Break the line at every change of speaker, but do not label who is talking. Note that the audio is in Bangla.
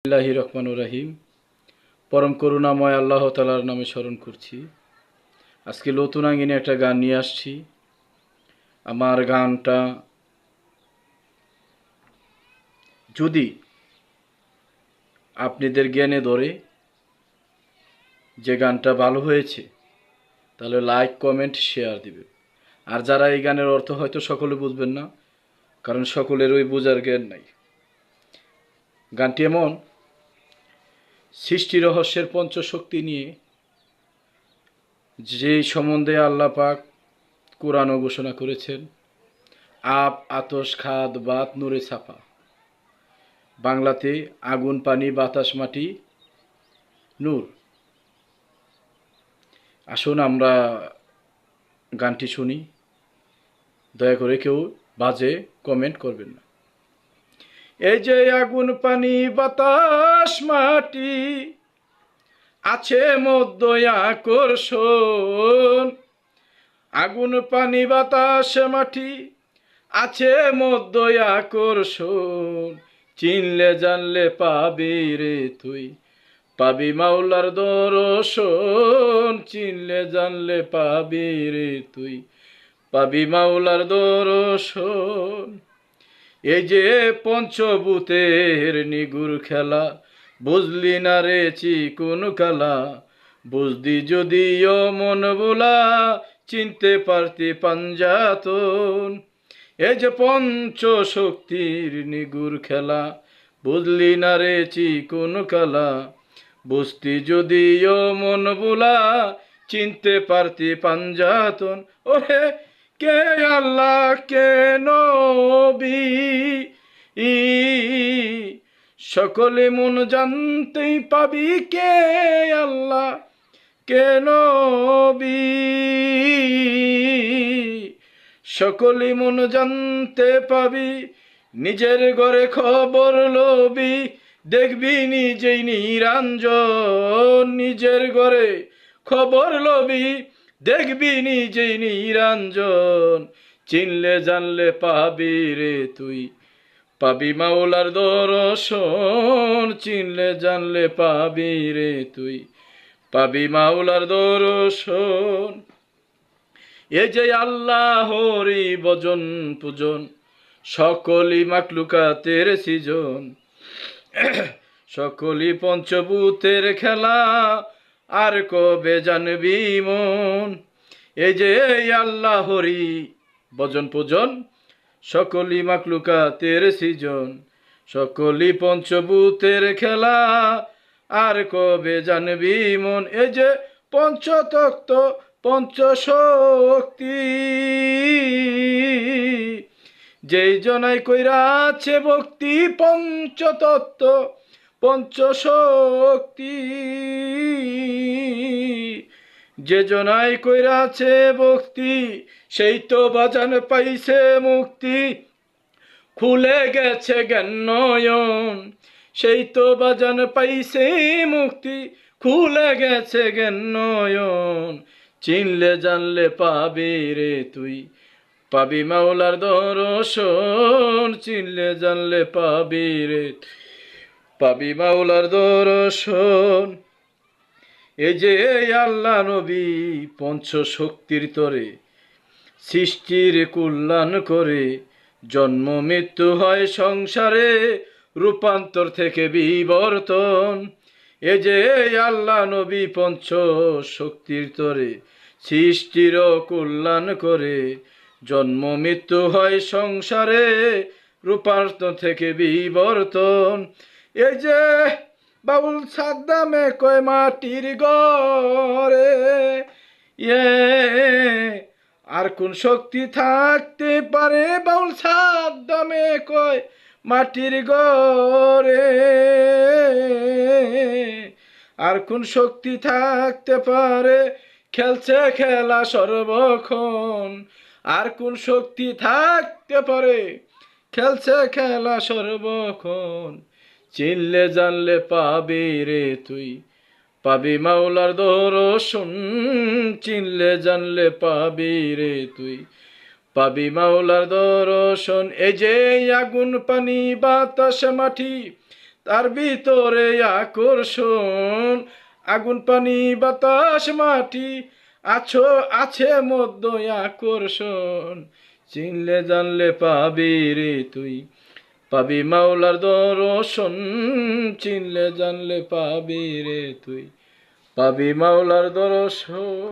বিসমিল্লাহির রহমানির রহিম। পরম করুণাময় আল্লাহ তাআলার নামে স্মরণ করছি। আজকে নতুন আঙ্গিনে একটা গান নিয়ে আসছি। আমার গানটা যদি আপনাদের জ্ঞানে ধরে, যে গানটা ভালো হয়েছে, তাহলে লাইক কমেন্ট শেয়ার দিবেন। আর যারা এই গানের অর্থ হয়তো সকলে বুঝবেন না, কারণ সকলের ওই বোঝার জ্ঞান নাই। গানটি এমন: সৃষ্টি রহস্যের পঞ্চশক্তি নিয়ে যে সম্বন্ধে আল্লাহ পাক কোরআনও ঘোষণা করেছেন। আপ, আতস, খাদ, বাত, নূরে ছাপা। বাংলাতে আগুন, পানি, বাতাস, মাটি, নূর। আসুন আমরা গানটি শুনি। দয়া করে কেউ বাজে কমেন্ট করবেন না। এই যে আগুন, পানি, বাতাস, মাটি, আছে মধ্যে আকর্ষণ। আগুন, পানি, বাতাস, মাটি, আছে মধ্যে আকর্ষণ। চিনলে জানলে পাবি রে তুই, পাবি মাওলার দর্শন। চিনলে জানলে পাবি রে তুই, পাবি মাওলার দর্শন। এই যে পঞ্চভূতের নিগুর খেলা, বুঝলি না রে চিকুন কালা। বুঝদি যদিও মন বোলা, চিনতে পারতি পাঞ্জাতন। এই যে পঞ্চশক্তির নিগুর খেলা, বুঝলি না রে চিকুন কালা। বুঝতি যদিও মন বোলা, চিনতে পারতি পাঞ্জাতন। ওরে কে আল্লাহ কে নবী, সকলে মন জানতেই পাবি কে আল্লাহ কে নবী। সকলে মন জানতে পাবি, নিজের ঘরে খবর লবি, দেখবি নিজেই নিরঞ্জন। নিজের ঘরে খবর লবি, দেখবি নিজেই নিরঞ্জন। চিনলে জানলে পাবি রে তুই, পাবি মাওলার দর্শন। চিনলে জানলে পাবি রে তুই, পাবি মাওলার দর্শন। এই যে আল্লাহরি ভজন পূজন, সকলি মাকলুকাতের সৃজন। সকলি পঞ্চভূতের খেলা, আর কবে জানবি মন। এই যে আল্লাহরি ভজন পূজন, সকলি মাকলুকাতের সৃজন। সকলি পঞ্চভূতের খেলা, আর কবে জানবি মন। এই যে পঞ্চতত্ত্ব পঞ্চশক্তি, যেই জনাই কইরা আছে ভক্তি। পঞ্চতত্ত্ব পঞ্চশক্তি, যে জনাই কইরা আছে ভক্তি, সেই তো বাজান পাইছে মুক্তি। খুলে গেছে জ্ঞান নয়ন, সেই তো বাজান পাইছে মুক্তি। খুলে গেছে জ্ঞান নয়ন। চিনলে জানলে পাবি রে তুই, পাবি মাওলার দর্শন। চিনলে জানলে পাবি রে, পাবি মাওলার দর্শন। এই যে আল্লাহ নবী পঞ্চশক্তির তরে, সৃষ্টির কল্যাণ করে। জন্ম মৃত্যু হয় সংসারে, রূপান্তর থেকে বিবর্তন। এ যে আল্লাহ নবী পঞ্চশক্তির তরে, সৃষ্টির কল্যাণ করে। জন্ম মৃত্যু হয় সংসারে, রূপান্তর থেকে বিবর্তন। এই যে বাউল সাদ্দামে কয় মাটির ঘরে, আর কোন শক্তি থাকতে পারে। বাউল সাদ্দামে কয় মাটির ঘরে, আর কোন শক্তি থাকতে পারে। খেলছে খেলা সর্বক্ষণ, আর কোন শক্তি থাকতে পারে। খেলছে খেলা সর্বক্ষণ। চিনলে জানলে পাবি রে তুই, পাবি মাওলার দর্শন। চিনলে জানলে পাবি রে তুই, পাবি মাওলার দর্শন। এই যে আগুন, পানি, বাতাস, মাটি, তার ভিতরে আকর্ষণ, আগুন পানি বাতাস মাটি, আছে মধ্য আকর্ষণ। চিনলে জানলে পাবি রে তুই, পাবি মাওলার দর্শন। চিনলে জানলে পাবি রে তুই, পাবি মাওলার দর্শন।